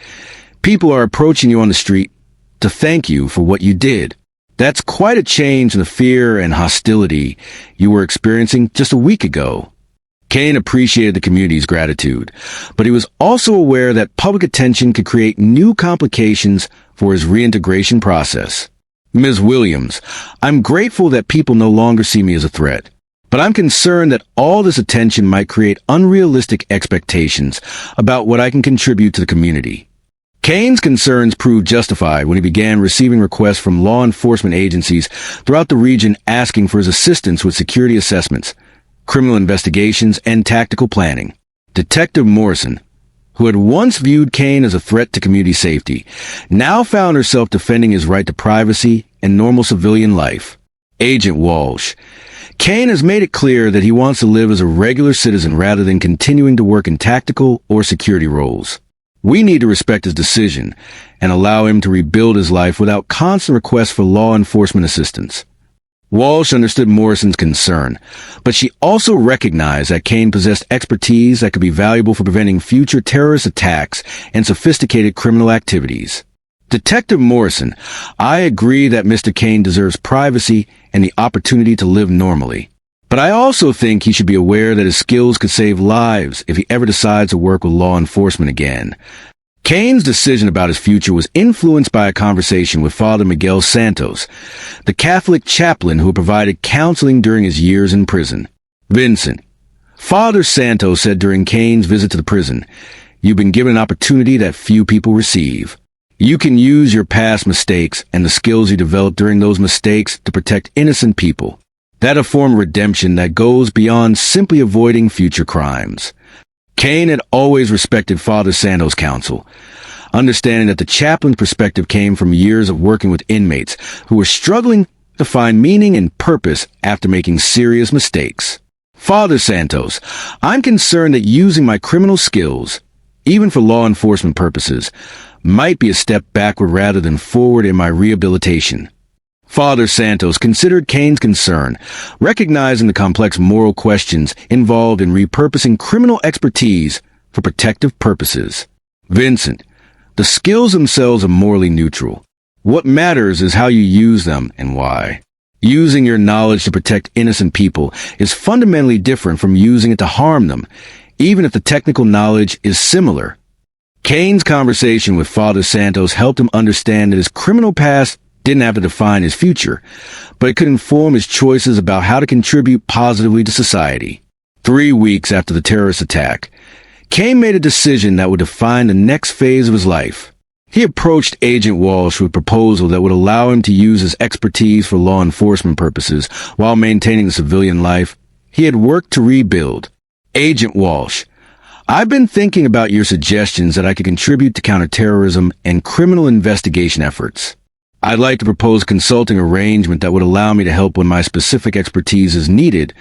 people are approaching you on the street to thank you for what you did. That's quite a change from the fear and hostility you were experiencing just a week ago. Kane appreciated the community's gratitude, but he was also aware that public attention could create new complications for his reintegration process. Ms. Williams, I'm grateful that people no longer see me as a threat, but I'm concerned that all this attention might create unrealistic expectations about what I can contribute to the community. Kane's concerns proved justified when he began receiving requests from law enforcement agencies throughout the region asking for his assistance with security assessments, criminal investigations, and tactical planning. Detective Morrison, who had once viewed Kane as a threat to community safety, now found herself defending his right to privacy and normal civilian life. Agent Walsh, Kane has made it clear that he wants to live as a regular citizen rather than continuing to work in tactical or security roles. We need to respect his decision and allow him to rebuild his life without constant requests for law enforcement assistance. Walsh understood Morrison's concern, but she also recognized that Kane possessed expertise that could be valuable for preventing future terrorist attacks and sophisticated criminal activities. Detective Morrison, I agree that Mr. Kane deserves privacy and the opportunity to live normally. But I also think he should be aware that his skills could save lives if he ever decides to work with law enforcement again. Kane's decision about his future was influenced by a conversation with Father Miguel Santos, the Catholic chaplain who provided counseling during his years in prison. Vincent, Father Santos said during Kane's visit to the prison, "You've been given an opportunity that few people receive. You can use your past mistakes and the skills you developed during those mistakes to protect innocent people. That a form of redemption that goes beyond simply avoiding future crimes. Kane had always respected Father Santos' counsel, understanding that the chaplain's perspective came from years of working with inmates who were struggling to find meaning and purpose after making serious mistakes. Father Santos, I'm concerned that using my criminal skills, even for law enforcement purposes, might be a step backward rather than forward in my rehabilitation. Father Santos considered Kane's concern, recognizing the complex moral questions involved in repurposing criminal expertise for protective purposes. Vincent, the skills themselves are morally neutral. What matters is how you use them and why. Using your knowledge to protect innocent people is fundamentally different from using it to harm them, even if the technical knowledge is similar. Kane's conversation with Father Santos helped him understand that his criminal past didn't have to define his future, but it could inform his choices about how to contribute positively to society. 3 weeks after the terrorist attack, Kane made a decision that would define the next phase of his life. He approached Agent Walsh with a proposal that would allow him to use his expertise for law enforcement purposes while maintaining the civilian life he had worked to rebuild. Agent Walsh, I've been thinking about your suggestions that I could contribute to counterterrorism and criminal investigation efforts. I'd like to propose a consulting arrangement that would allow me to help when my specific expertise is needed,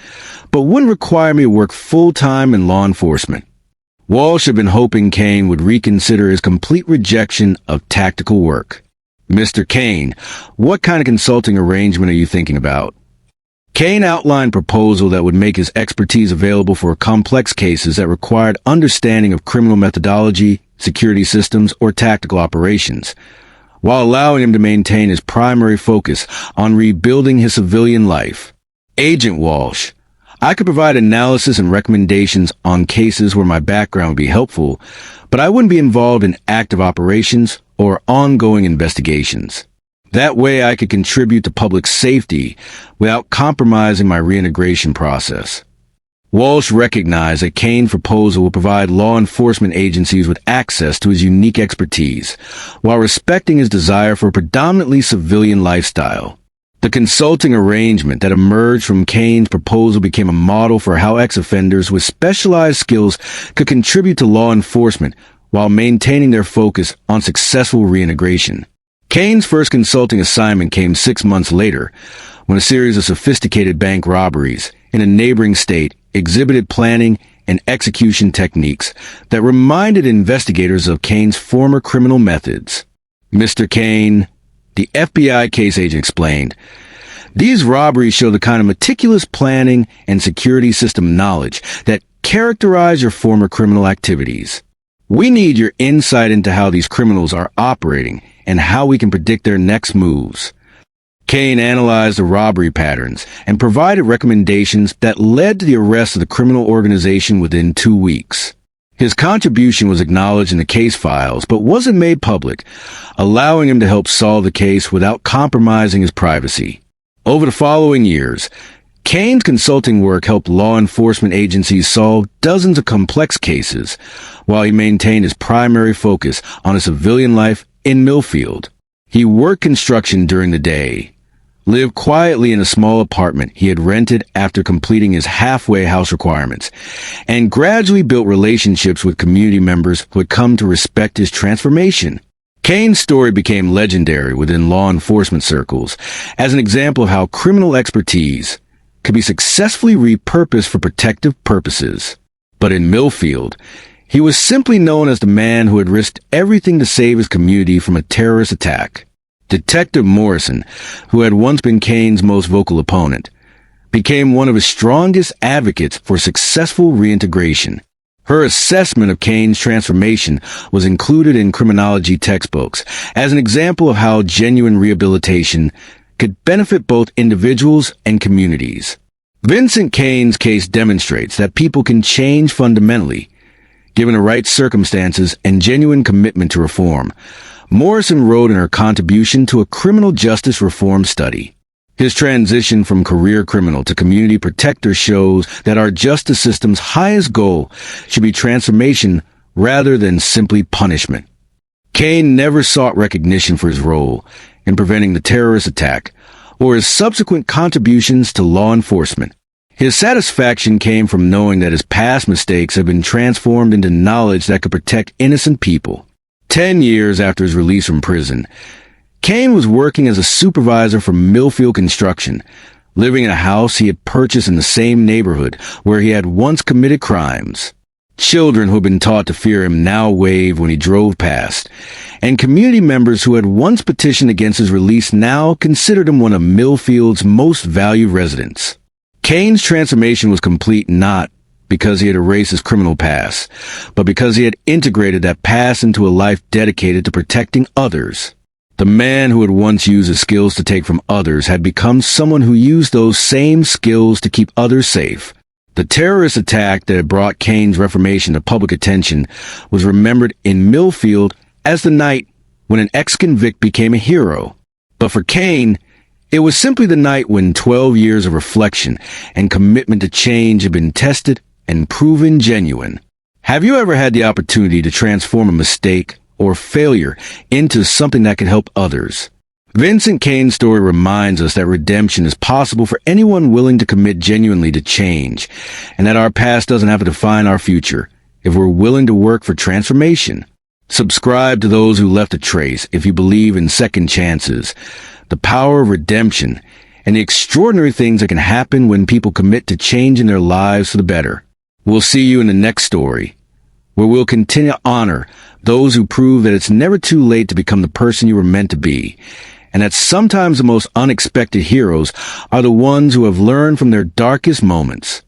but wouldn't require me to work full-time in law enforcement. Walsh had been hoping Kane would reconsider his complete rejection of tactical work. Mr. Kane, what kind of consulting arrangement are you thinking about? Kane outlined a proposal that would make his expertise available for complex cases that required understanding of criminal methodology, security systems, or tactical operations, while allowing him to maintain his primary focus on rebuilding his civilian life. Agent Walsh, I could provide analysis and recommendations on cases where my background would be helpful, but I wouldn't be involved in active operations or ongoing investigations. That way I could contribute to public safety without compromising my reintegration process. Walsh recognized that Kane's proposal would provide law enforcement agencies with access to his unique expertise, while respecting his desire for a predominantly civilian lifestyle. The consulting arrangement that emerged from Kane's proposal became a model for how ex-offenders with specialized skills could contribute to law enforcement while maintaining their focus on successful reintegration. Kane's first consulting assignment came 6 months later, when a series of sophisticated bank robberies in a neighboring state exhibited planning and execution techniques that reminded investigators of Kane's former criminal methods. Mr. Kane, the FBI case agent explained, these robberies show the kind of meticulous planning and security system knowledge that characterize your former criminal activities. We need your insight into how these criminals are operating and how we can predict their next moves. Kane analyzed the robbery patterns and provided recommendations that led to the arrest of the criminal organization within 2 weeks. His contribution was acknowledged in the case files, but wasn't made public, allowing him to help solve the case without compromising his privacy. Over the following years, Kane's consulting work helped law enforcement agencies solve dozens of complex cases, while he maintained his primary focus on his civilian life in Millfield. He worked construction during the day, lived quietly in a small apartment he had rented after completing his halfway house requirements, and gradually built relationships with community members who had come to respect his transformation. Kane's story became legendary within law enforcement circles as an example of how criminal expertise could be successfully repurposed for protective purposes. But in Millfield, he was simply known as the man who had risked everything to save his community from a terrorist attack. Detective Morrison, who had once been Kane's most vocal opponent, became one of his strongest advocates for successful reintegration. Her assessment of Kane's transformation was included in criminology textbooks as an example of how genuine rehabilitation could benefit both individuals and communities. Vincent Kane's case demonstrates that people can change fundamentally, given the right circumstances and genuine commitment to reform, Morrison wrote in her contribution to a criminal justice reform study. His transition from career criminal to community protector shows that our justice system's highest goal should be transformation rather than simply punishment. Kane never sought recognition for his role in preventing the terrorist attack, or his subsequent contributions to law enforcement. His satisfaction came from knowing that his past mistakes had been transformed into knowledge that could protect innocent people. 10 years after his release from prison, Kane was working as a supervisor for Millfield Construction, living in a house he had purchased in the same neighborhood where he had once committed crimes. Children who had been taught to fear him now waved when he drove past, and community members who had once petitioned against his release now considered him one of Millfield's most valued residents. Kane's transformation was complete not because he had erased his criminal past, but because he had integrated that past into a life dedicated to protecting others. The man who had once used his skills to take from others had become someone who used those same skills to keep others safe. The terrorist attack that had brought Kane's reformation to public attention was remembered in Millfield as the night when an ex-convict became a hero. But for Kane, it was simply the night when 12 years of reflection and commitment to change had been tested and proven genuine. Have you ever had the opportunity to transform a mistake or failure into something that can help others? Vincent Kane's story reminds us that redemption is possible for anyone willing to commit genuinely to change, and that our past doesn't have to define our future if we're willing to work for transformation. Subscribe to Those Who Left a Trace if you believe in second chances, the power of redemption, and the extraordinary things that can happen when people commit to changing their lives for the better. We'll see you in the next story, where we'll continue to honor those who prove that it's never too late to become the person you were meant to be, and that sometimes the most unexpected heroes are the ones who have learned from their darkest moments.